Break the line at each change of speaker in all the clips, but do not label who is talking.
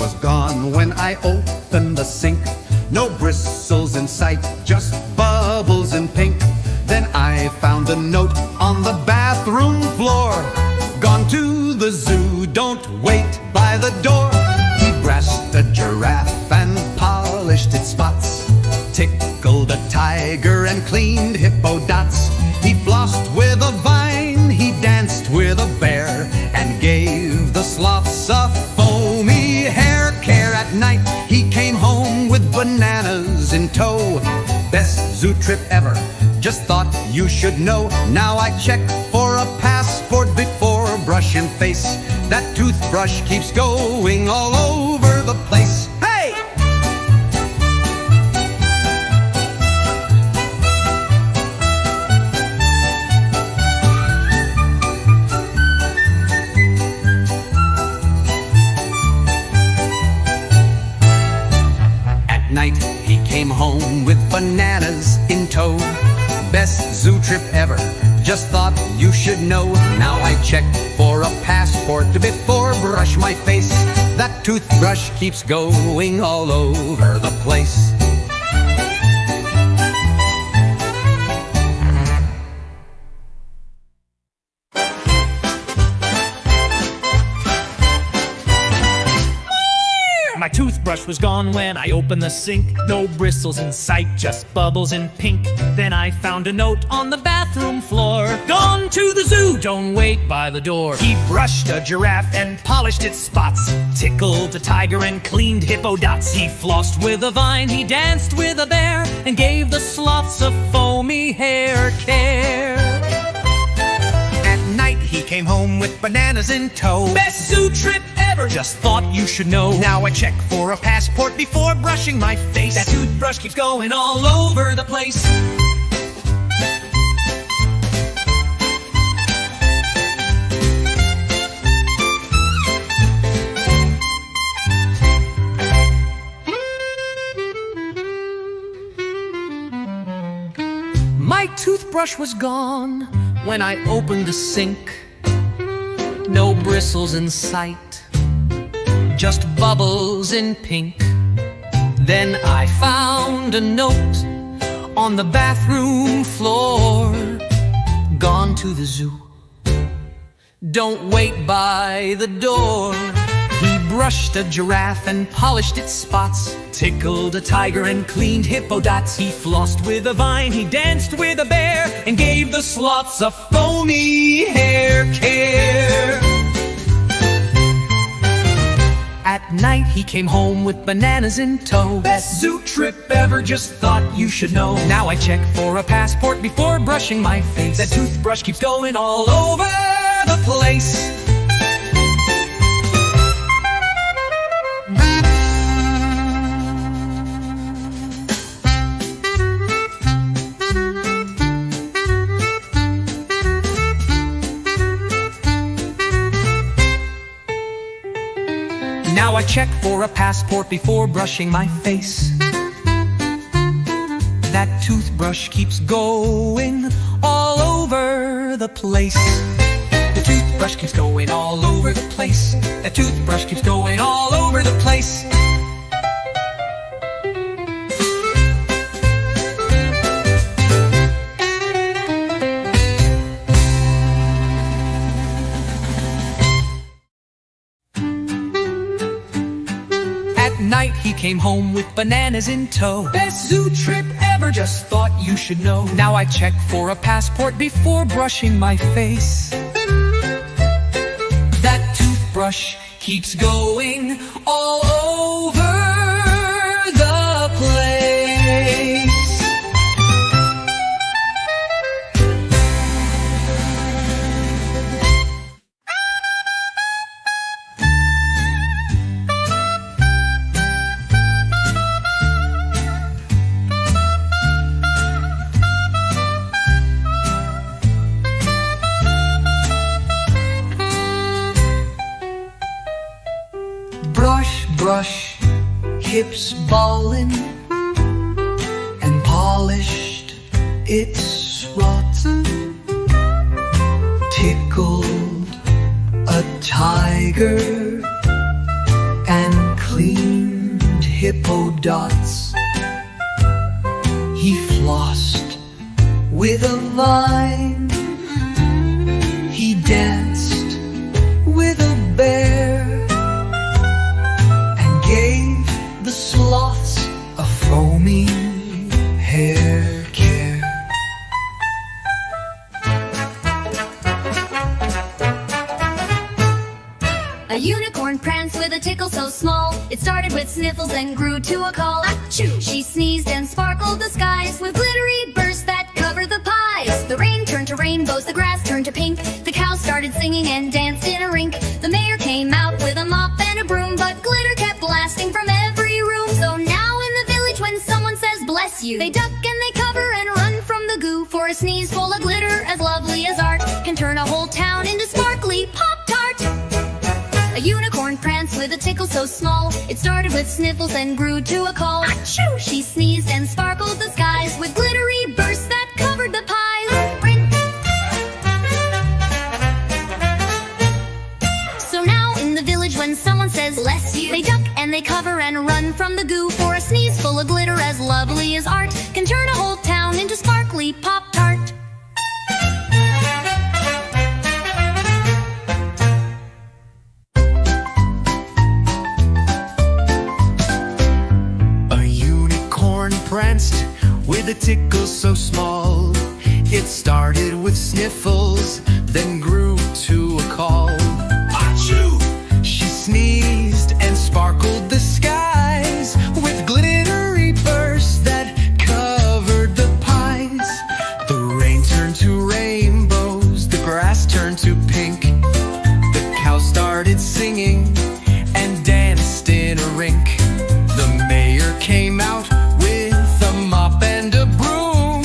was gone when I opened the sink. No bristles in sight, just bubbles in pink. Then I found a note on the bathroom floor. Gone to the zoo, don't wait by the door. He brushed a giraffe and polished its spots, tickled a tiger and cleaned hippo dots. He flossed with a vine, he danced with a bear, and gave the sloths a foamy hair care. At night he came home with bananas in tow. Best zoo trip ever, just thought you should know. Now I check for a passport before brushing face. That toothbrush keeps going all over the place. Hey! At night he came home with bananas in tow. Best zoo trip ever, just thought you should know. Now I check for a passport before brush my face. That toothbrush keeps going all over the place.
My toothbrush was gone when I opened the sink. No bristles in sight, just bubbles in pink. Then I found a note on the bathroom floor. Gone to the zoo, don't wait by the door. He brushed a giraffe and polished its spots, tickled a tiger and cleaned hippo dots. He flossed with a vine, he danced with a bear, and gave the sloths a foamy hair care. At night he came home with bananas in tow. Best zoo trip ever, just thought you should know. Now I check for a passport before brushing my face. That toothbrush keeps going all over the place. My toothbrush was gone when I opened the sink. No bristles in sight, just bubbles in pink. Then I found a note on the bathroom floor. Gone to the zoo, don't wait by the door. He brushed a giraffe and polished its spots, tickled a tiger and cleaned hippo dots. He flossed with a vine, he danced with a bear, and gave the sloths a foamy hair care. At night he came home with bananas in tow. Best zoo trip ever, just thought you should know. Now I check for a passport before brushing my face. That toothbrush keeps going all over the place. Now I check for a passport before brushing my face. That toothbrush keeps going all over the place. The toothbrush keeps going all over the place. That toothbrush keeps going all over the place. At night he came home with bananas in tow. Best zoo trip ever, just thought you should know. Now I check for a passport before brushing my face. That toothbrush keeps going all over the place. Brush, hips ballin', and polished its rotten. Tickled a tiger and cleaned
hippo dots. He flossed with a vine. He danced with a bear and gave the sloths a foaming hair care.
A unicorn pranced with a tickle so small. It started with sniffles and grew to a call. Achoo! She sneezed and sparkled the skies with glittery bursts that covered the pies. The rain turned to rainbows, the grass turned to pink. The cows started singing and danced in a rink. The mayor came out with a mop and a broom, but glitter kept blasting from every room. So now in the village when someone says bless you, they duck and they cover and run from the goo. For a sneeze full of glitter as lovely as art can turn a whole town into sparkly Pop-Tart. A unicorn pranced with a tickle so small. It started with sniffles and grew to a call. Achoo! She sneezed and sparkled the skies with glittery bursts that covered the pies. So now in the village when someone says bless you, they duck and they cover and run from the goo. For a sneeze full of glitter as lovely as art can turn a whole town into sparkly Pop-Tart.
Pranced with a tickle so small. It started with sniffles, then grew to a call. Achoo! She sneezed and sparkled the skies with glittery bursts that covered the pies. The rain turned to rainbows, the grass turned to pink. The cows started singing and danced in a rink. The mayor came out and a broom,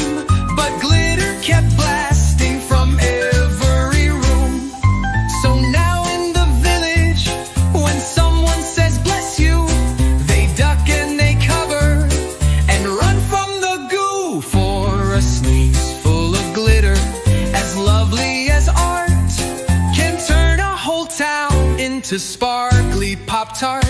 but glitter kept blasting from every room. So now in the village, when someone says bless you, they duck and they cover and run from the goo. For a sneeze full of glitter as lovely as art can turn a whole town into sparkly Pop-Tart.